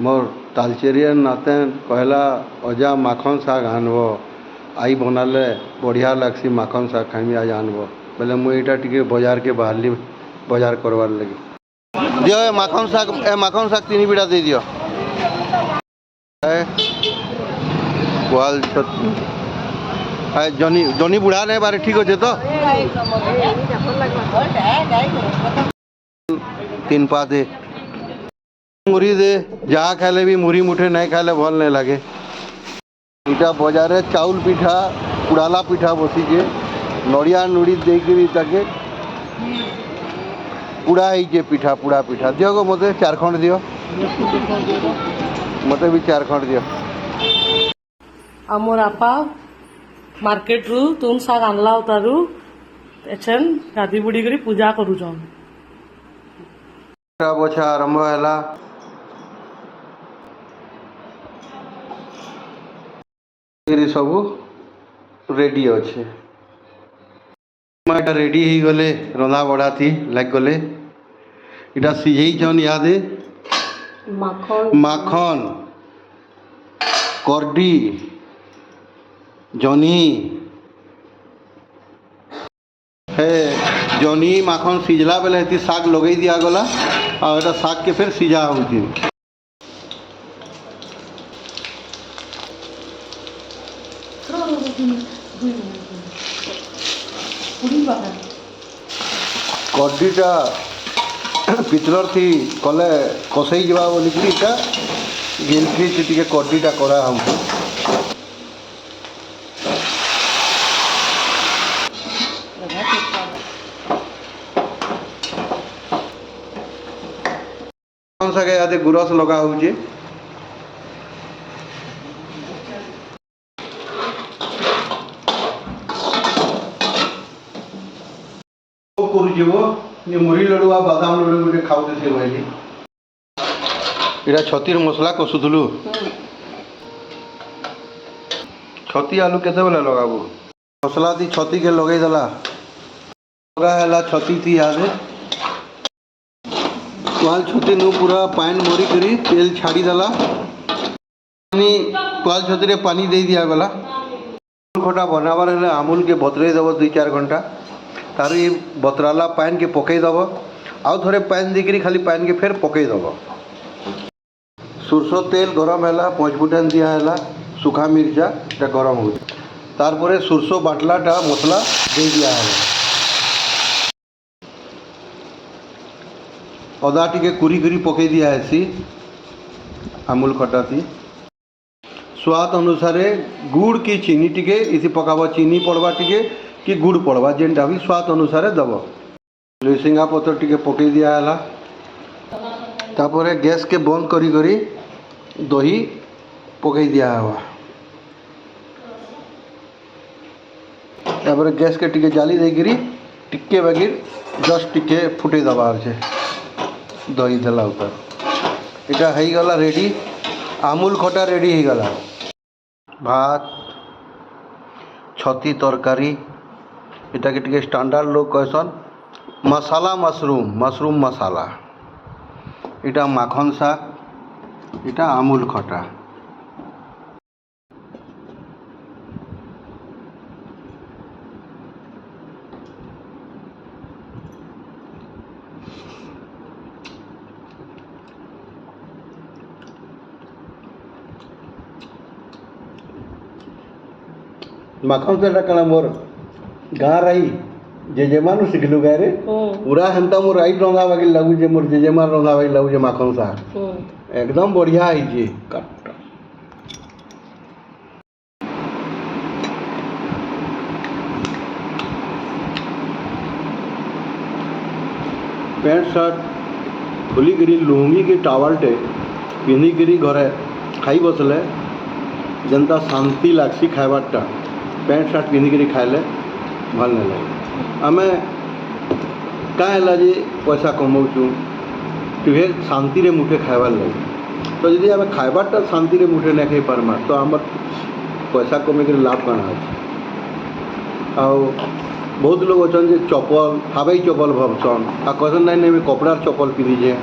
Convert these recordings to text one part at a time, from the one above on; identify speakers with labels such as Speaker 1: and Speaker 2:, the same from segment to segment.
Speaker 1: मोर तालचेरिया नाते कहला अजा माखन शाग आनब आई बनाले बढ़िया लगसी माखन शाग खाइमी आज आनब बोले मुई इटा टिके बाजार के बाहरली बाजार करवार लगी दियो ए माखन शाग 3 बिड़ा दे दियो वाल जनी जनी बुढ़ा ने बारे ठीक अच्छे तो 3 पा दे मुरी दे जहाँ खाले भी मुरी मुठे नहीं खाले भल नहीं लगे इटा बजारे चाउल पिठा पुड़ाला पिठा बसीचे नड़िया नुड़ी देकर ताके पुड़ा है पिठा पुड़ा पिठा दियो गो मत 4 खंड दियो मत भी 4 खंड दियो
Speaker 2: आमर आपा मार्केट रु तुम शाग आनला उतारू एछन गाधी बुड़ी करी पूजा करूछन
Speaker 1: बछा आरंभ है सबू रेडी अच्छे रेडी ही गले रंधा बड़ा थी लग गले इटा सिझेचन यादे माखन करडी जनी है जनी माखन सिझला बेले हेती शाग लगे दिया गला और एटा शाग के फिर सिझा होती कड्डीटा पितलर थी कले कसई जावा बोलिकी इटा गिलठी टी कड्डीटा करा हमको सके आते गुरस लगा होचे मुरी लड़ू आ बादाम लड़ू मुझे खाऊ से भाई इटा छतीर मसला कसुलु छती आलू केते बेला लगाबू मसला दी छती के लगे दला लगा है छती थी यादे पाल छती नु पूरा पानी मरी करी तेल छाड़ी दला पाल छती रे पानी दे दिया गला खटा बनाबार है आमूल के बतरे देव 2-4 घंटा तार ये बतराला पान के पकई दब आउ थे पान देकर खाली पान के फिर पकई दब सुरसो तेल गरम है 5 फुटान दिया है सुखा मिर्चा इटा गरम हो तारपरे सुरसो बाटलाटा मसला दे दिया है अदा टिके कुरी कुरी पकई दिया है सी आमूल खटा थी स्वाद अनुसार गुड़ की चीनी टिके इसी पकावा चीनी पड़वा टिके कि गुड़ पड़वा जेनटा भी स्वाद अनुसार दब लुइसिंगा पत्र टिके पकई दिया है तापर गैस के बंद करी करी दही पकई दिया हुआ तापर गैस के टिके जाली देकरी टिके बगिर जस्ट टिके फुटे दबार छे दही देला ऊपर इटा हो गला रेडी आमूल खटा रेडी हो गला भात छती तरकारी इटा के टिके स्टैंडर्ड लोग कहसन मसाला मशरूम मसाला इटा माखन शाग इटा आमूल खटा माखन से कला मोर गाँ रही जेजेमा नु शिखलु गाय रे पूरा हेंता मोर राइट रंधा बाकी लागू जे मोर जेजेमा रंधा बाकी लागू जे माखन शाग एकदम बढ़िया है जे कट पैंट शर्ट खोली करी लुंगी के टावल टे पिंधि करी घरे खाई बसले जनता शांति लागसी खाइबारटा पैंट शर्ट पिंधिकी खाइले भल नहीं लगे आम क्या जे पैसा कमाऊँ टे शांति रे मुठे खाइबार लगे तो जदि आम खाइबारटा शांति रे मुठे नहीं खाई पार्मा तो आम पैसा कमे लाभ काना अच्छे आ बहुत लोग अच्छा चप्पल हावाई चप्पल भरसन आ कहसन नहीं नहीं कपड़ार चप्पल पिंधिजे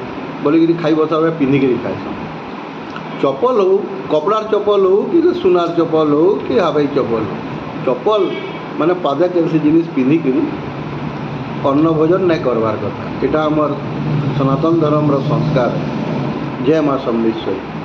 Speaker 1: बोलिकी खाई बसा पिंधिकी खाएसन चप्पल हो कपड़ार चप्पल हो कि सुनार चप्पल हो कि हावाई चप्पल हो चप्पल माने पादे कैसी जिनिस पिंधिकी अन्न भोजन नहीं करवार कथा। यहाँ आमर सनातन धर्म संस्कार। जय माँ सम्मेश्वरी।